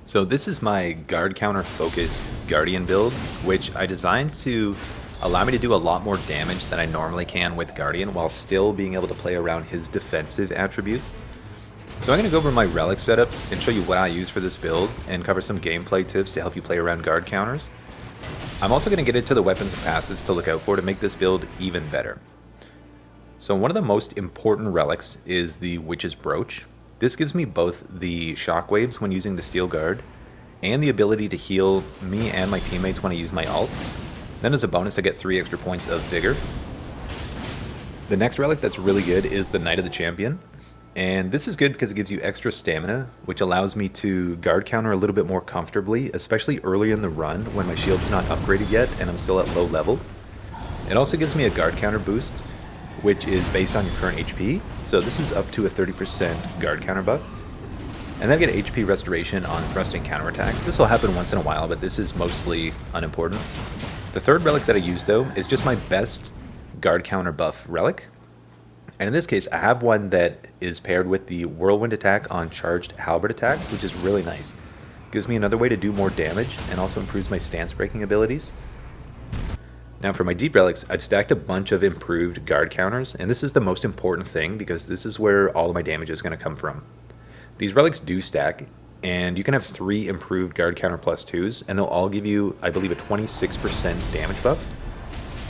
So this is my guard counter focused Guardian build, which I designed to allow me to do a lot more damage than I normally can with Guardian while still being able to play around his defensive attributes. So I'm going to go over my relic setup and show you what I use for this build and cover some gameplay tips to help you play around guard counters. I'm also going to get into the weapons and passives to look out for to make this build even better. So one of the most important relics is the Witch's Brooch. This gives me both the shockwaves when using the Steel Guard, and the ability to heal me and my teammates when I use my ult. Then as a bonus I get 3 extra points of Vigor. The next relic that's really good is the Knight of the Champion. And this is good because it gives you extra stamina, which allows me to guard counter a little bit more comfortably, especially early in the run when my shield's not upgraded yet and I'm still at low level. It also gives me a guard counter boost, which is based on your current HP, so this is up to a 30% guard counter buff. And then I get HP restoration on thrusting counterattacks. This will happen once in a while, but this is mostly unimportant. The third relic that I use though is just my best guard counter buff relic. And in this case, I have one that is paired with the whirlwind attack on charged halberd attacks, which is really nice. Gives me another way to do more damage and also improves my stance breaking abilities. Now for my deep relics, I've stacked a bunch of improved guard counters, and this is the most important thing because this is where all of my damage is going to come from. These relics do stack, and you can have 3 improved guard counter plus 2s, and they'll all give you, I believe, a 26% damage buff.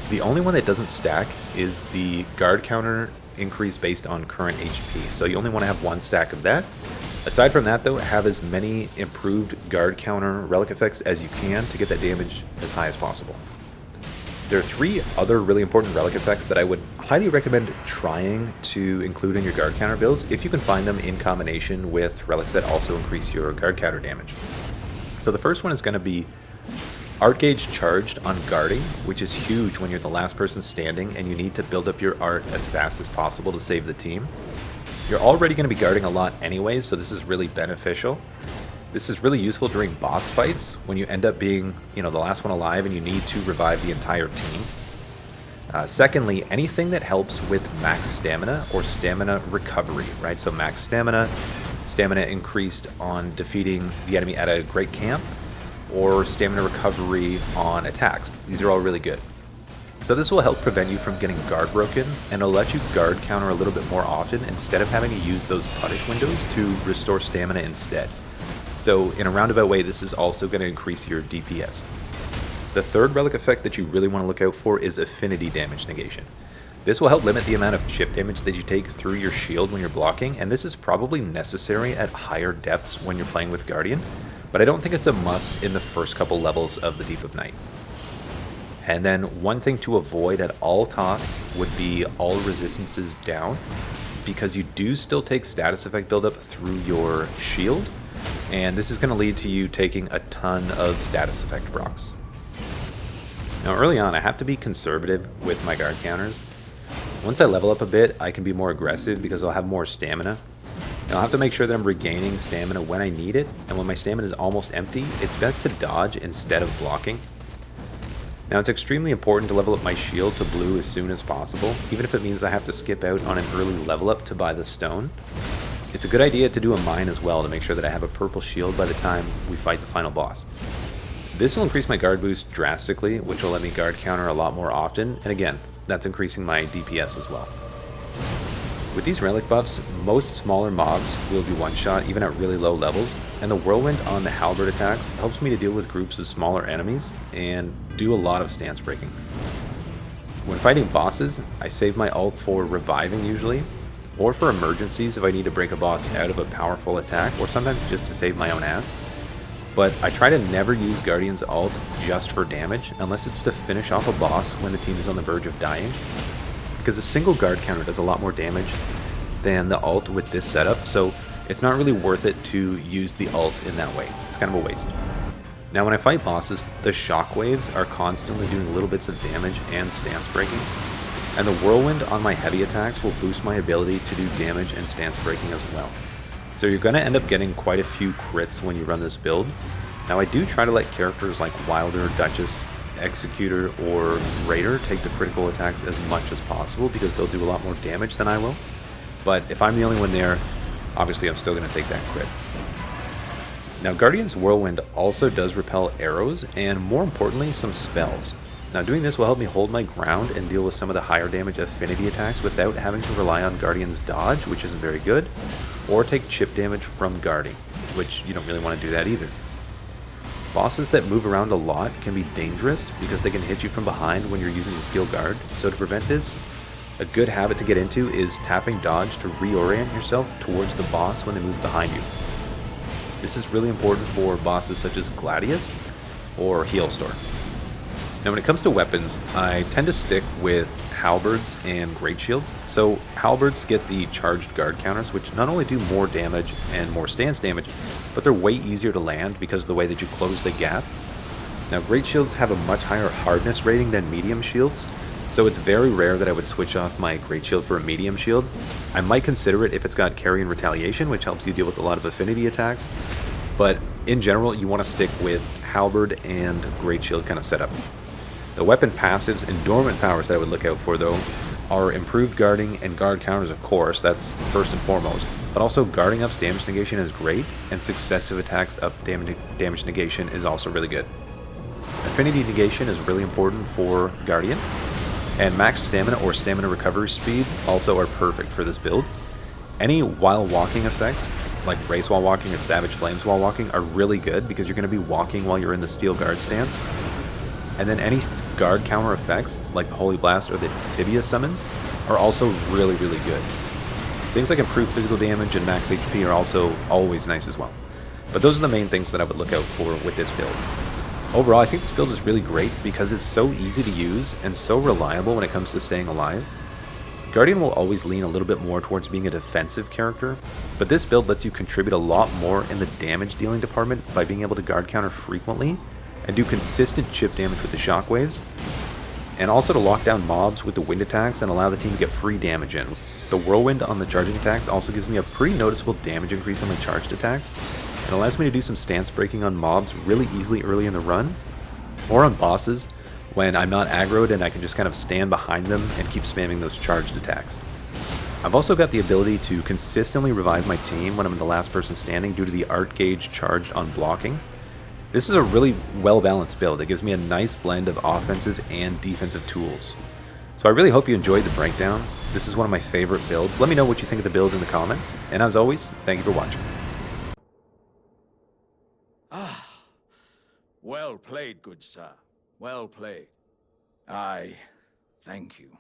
The only one that doesn't stack is the guard counter increase based on current HP, so you only want to have 1 stack of that. Aside from that though, have as many improved guard counter relic effects as you can to get that damage as high as possible. There are 3 other really important relic effects that I would highly recommend trying to include in your guard counter builds if you can find them in combination with relics that also increase your guard counter damage. So the first one is going to be Art Gauge Charged on guarding, which is huge when you're the last person standing and you need to build up your art as fast as possible to save the team. You're already going to be guarding a lot anyway, so this is really beneficial. This is really useful during boss fights when you end up being, the last one alive and you need to revive the entire team. Secondly, anything that helps with max stamina or stamina recovery, right? So max stamina, stamina increased on defeating the enemy at a great camp, or stamina recovery on attacks. These are all really good. So this will help prevent you from getting guard broken, and it'll let you guard counter a little bit more often instead of having to use those punish windows to restore stamina instead. So in a roundabout way, this is also going to increase your DPS. The third relic effect that you really want to look out for is affinity damage negation. This will help limit the amount of chip damage that you take through your shield when you're blocking, and this is probably necessary at higher depths when you're playing with Guardian, but I don't think it's a must in the first couple levels of the Deep of Night. And then one thing to avoid at all costs would be all resistances down, because you do still take status effect buildup through your shield, and this is going to lead to you taking a ton of status effect procs. Now early on I have to be conservative with my guard counters. Once I level up a bit I can be more aggressive because I'll have more stamina. And I'll have to make sure that I'm regaining stamina when I need it, and when my stamina is almost empty, it's best to dodge instead of blocking. Now it's extremely important to level up my shield to blue as soon as possible, even if it means I have to skip out on an early level up to buy the stone. It's a good idea to do a mine as well to make sure that I have a purple shield by the time we fight the final boss. This will increase my guard boost drastically, which will let me guard counter a lot more often, and again, that's increasing my DPS as well. With these relic buffs, most smaller mobs will be one-shot even at really low levels, and the whirlwind on the halberd attacks helps me to deal with groups of smaller enemies and do a lot of stance breaking. When fighting bosses, I save my ult for reviving usually, or for emergencies if I need to break a boss out of a powerful attack, or sometimes just to save my own ass. But I try to never use Guardian's ult just for damage, unless it's to finish off a boss when the team is on the verge of dying, because a single guard counter does a lot more damage than the ult with this setup, so it's not really worth it to use the ult in that way. It's kind of a waste. Now when I fight bosses, the shockwaves are constantly doing little bits of damage and stance breaking, and the whirlwind on my heavy attacks will boost my ability to do damage and stance breaking as well. So you're going to end up getting quite a few crits when you run this build. Now I do try to let characters like Wilder, Duchess, Executor, or Raider take the critical attacks as much as possible because they'll do a lot more damage than I will. But if I'm the only one there, obviously I'm still going to take that crit. Now Guardian's Whirlwind also does repel arrows, and more importantly, some spells. Now doing this will help me hold my ground and deal with some of the higher damage affinity attacks without having to rely on Guardian's dodge, which isn't very good, or take chip damage from guarding, which you don't really want to do that either. Bosses that move around a lot can be dangerous because they can hit you from behind when you're using the steel guard, so to prevent this, a good habit to get into is tapping dodge to reorient yourself towards the boss when they move behind you. This is really important for bosses such as Gladius or Healstorm. Now when it comes to weapons, I tend to stick with halberds and great shields. So halberds get the charged guard counters, which not only do more damage and more stance damage, but they're way easier to land because of the way that you close the gap. Now great shields have a much higher hardness rating than medium shields, so it's very rare that I would switch off my great shield for a medium shield. I might consider it if it's got carry and retaliation, which helps you deal with a lot of affinity attacks, but in general you want to stick with halberd and great shield kind of setup. The weapon passives and dormant powers that I would look out for, though, are improved guarding and guard counters, of course, that's first and foremost, but also guarding up's damage negation is great, and successive attacks up damage negation is also really good. Affinity negation is really important for Guardian, and max stamina or stamina recovery speed also are perfect for this build. Any while walking effects, like race while walking or savage flames while walking, are really good because you're going to be walking while you're in the steel guard stance. And then any guard counter effects, like the Holy Blast or the Tibia summons, are also really, really good. Things like improved physical damage and max HP are also always nice as well. But those are the main things that I would look out for with this build. Overall, I think this build is really great because it's so easy to use and so reliable when it comes to staying alive. Guardian will always lean a little bit more towards being a defensive character, but this build lets you contribute a lot more in the damage dealing department by being able to guard counter frequently and do consistent chip damage with the shockwaves, and also to lock down mobs with the wind attacks and allow the team to get free damage in. The whirlwind on the charging attacks also gives me a pretty noticeable damage increase on my charged attacks, and allows me to do some stance breaking on mobs really easily early in the run, or on bosses when I'm not aggroed and I can just kind of stand behind them and keep spamming those charged attacks. I've also got the ability to consistently revive my team when I'm the last person standing due to the art gauge charged on blocking. This is a really well-balanced build. It gives me a nice blend of offensive and defensive tools. So I really hope you enjoyed the breakdown. This is one of my favorite builds. Let me know what you think of the build in the comments. And as always, thank you for watching. Ah, well played, good sir. Well played. I thank you.